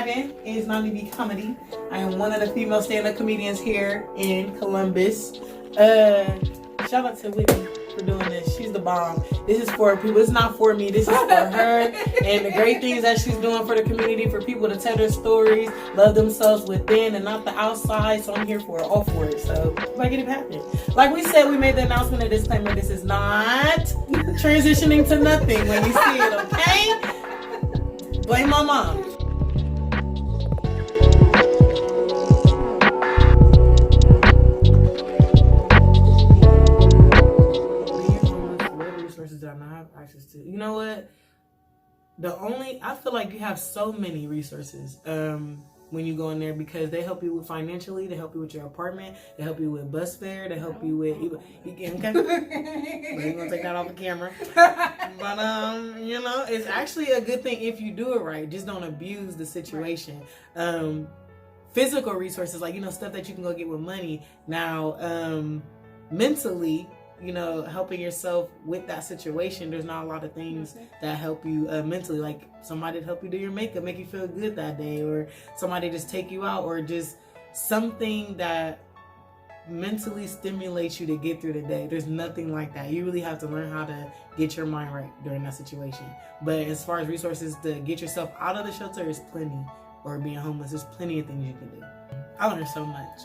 vibing? It's Nandi B comedy. I am one of the female stand-up comedians here in Columbus. Shout out to Whitney for doing this. She's the bomb. This is for people. It's not for me. This is for her. And the great things that she's doing for the community, for people to tell their stories, love themselves within and not the outside. So I'm here for it, all for it. So I get it happening. Like we said, we made the announcement, a disclaimer. This is not transitioning to nothing when you see it, okay? Blame my mom. That I not have access to. You know what? I feel like you have so many resources when you go in there, because they help you with financially, they help you with your apartment, they help you with bus fare, they help you with okay. We're gonna take that off the camera. But you know, it's actually a good thing if you do it right. Just don't abuse the situation. Physical resources, like, you know, stuff that you can go get with money. Now, mentally, you know, helping yourself with that situation, there's not a lot of things that help you mentally, like somebody to help you do your makeup, make you feel good that day, or somebody just take you out, or just something that mentally stimulates you to get through the day. There's nothing like that. You really have to learn how to get your mind right during that situation. But as far as resources to get yourself out of the shelter, is plenty, or being homeless, there's plenty of things you can do. I learned so much.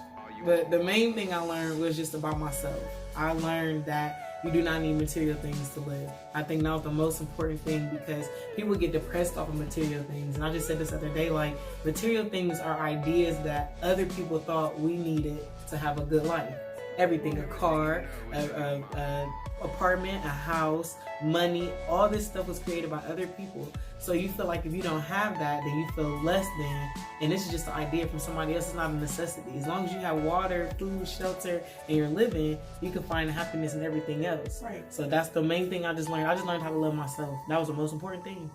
But the main thing I learned was just about myself. I learned that you do not need material things to live. I think that was the most important thing, because people get depressed off of material things. And I just said this the other day, like, material things are ideas that other people thought we needed to have a good life. Everything, a car, a apartment, a house, money, all this stuff was created by other people. So you feel like if you don't have that, then you feel less than, and this is just an idea from somebody else. It's not a necessity. As long as you have water, food, shelter, and you're living, you can find happiness in everything else. Right. So that's the main thing I just learned. I just learned how to love myself. That was the most important thing.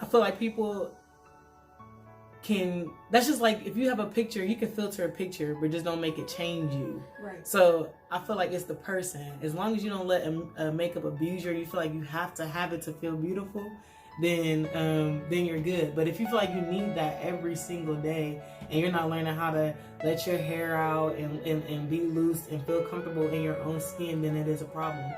I feel like people that's just like, if you have a picture, you can filter a picture, but just don't make it change you. Right. So I feel like it's the person. As long as you don't let a makeup abuse you, or you feel like you have to have it to feel beautiful, then you're good. But if you feel like you need that every single day, and you're not learning how to let your hair out and be loose and feel comfortable in your own skin, then it is a problem.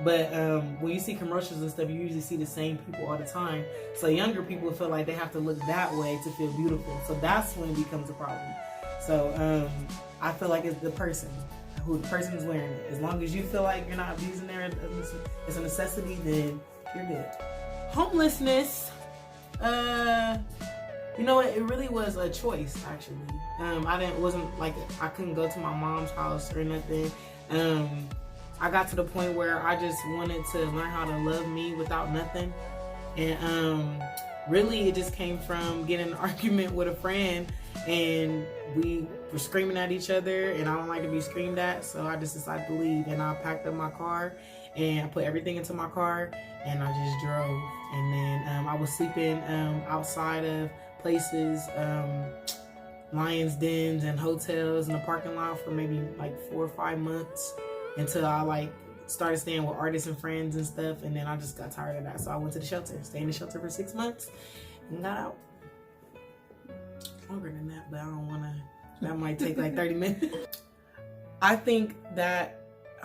But when you see commercials and stuff, you usually see the same people all the time. So younger people feel like they have to look that way to feel beautiful. So that's when it becomes a problem. So I feel like it's the person, who the person is wearing it. As long as you feel like you're not abusing it, it's a necessity, then you're good. Homelessness, you know what? It really was a choice, actually. Wasn't like I couldn't go to my mom's house or nothing. I got to the point where I just wanted to learn how to love me without nothing. And really it just came from getting an argument with a friend, and we were screaming at each other, and I don't like to be screamed at, so I just decided to leave. And I packed up my car, and I put everything into my car, and I just drove. And then I was sleeping outside of places, lions dens and hotels in the parking lot for maybe like 4 or 5 months, until I like started staying with artists and friends and stuff. And then I just got tired of that, so I went to the shelter, stayed in the shelter for 6 months, and got out. Longer than that, but I don't want to. That might take like 30 minutes. I think that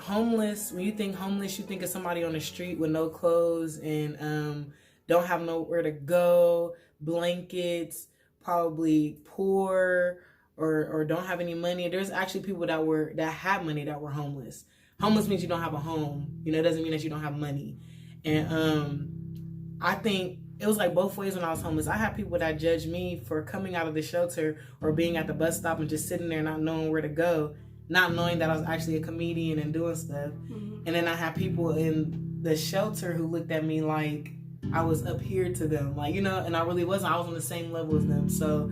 when you think homeless, you think of somebody on the street with no clothes and don't have nowhere to go, blankets, probably poor, or don't have any money. There's actually people that had money that were homeless. Homeless means you don't have a home. You know, it doesn't mean that you don't have money. And I think it was like both ways when I was homeless. I had people that judged me for coming out of the shelter or being at the bus stop and just sitting there not knowing where to go, not knowing that I was actually a comedian and doing stuff. Mm-hmm. And then I had people in the shelter who looked at me like I was up here to them, like, you know, and I really wasn't. I was on the same level as them. So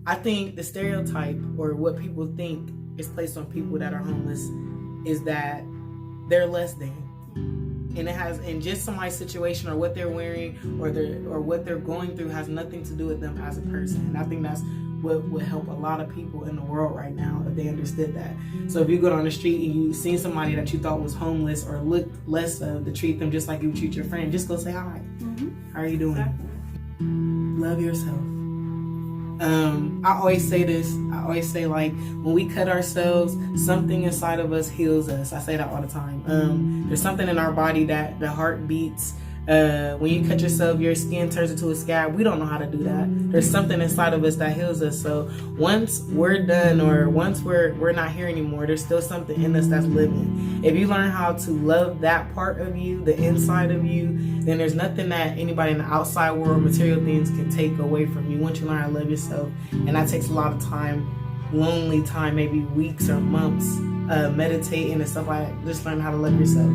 I think the stereotype, or what people think is placed on people that are homeless, is that they're less than. And just somebody's situation or what they're wearing or what they're going through has nothing to do with them as a person. And I think that's what would help a lot of people in the world right now, if they understood that. So if you go down the street and you see somebody that you thought was homeless or looked less of, to treat them just like you would treat your friend, just go say hi. Mm-hmm. How are you doing? Exactly. Love yourself. I always say this. I always say, like, when we cut ourselves, something inside of us heals us. I say that all the time. There's something in our body that the heart beats. When you cut yourself, your skin turns into a scab. We don't know how to do that. There's something inside of us that heals us. So once we're done, or once we're not here anymore, there's still something in us that's living. If you learn how to love that part of you, the inside of you, then there's nothing that anybody in the outside world, material things, can take away from you once you learn how to love yourself. And that takes a lot of time, lonely time, maybe weeks or months, meditating and stuff like that. Just learn how to love yourself.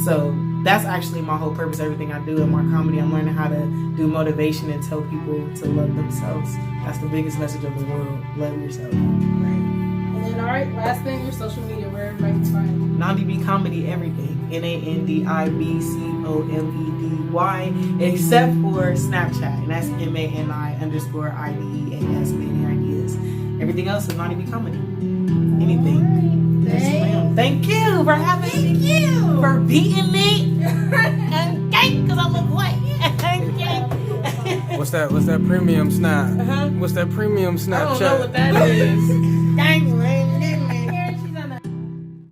So that's actually my whole purpose. Everything I do in my comedy, I'm learning how to do motivation and tell people to love themselves. That's the biggest message of the world. Love yourself. Right. And then, all right, last thing, your social media, where everybody can find you. Nandi B Comedy, everything. NandiBcomedy, except for Snapchat, and that's MANI_IDEAS, Many Ideas. Everything else is Nandi B Comedy. Anything. Yes, ma'am. Thank you for having me. Thank you for beating me. And because I look white. What's that premium snap? Uh-huh. What's that premium Snapchat? I don't know what that is. Gang, man.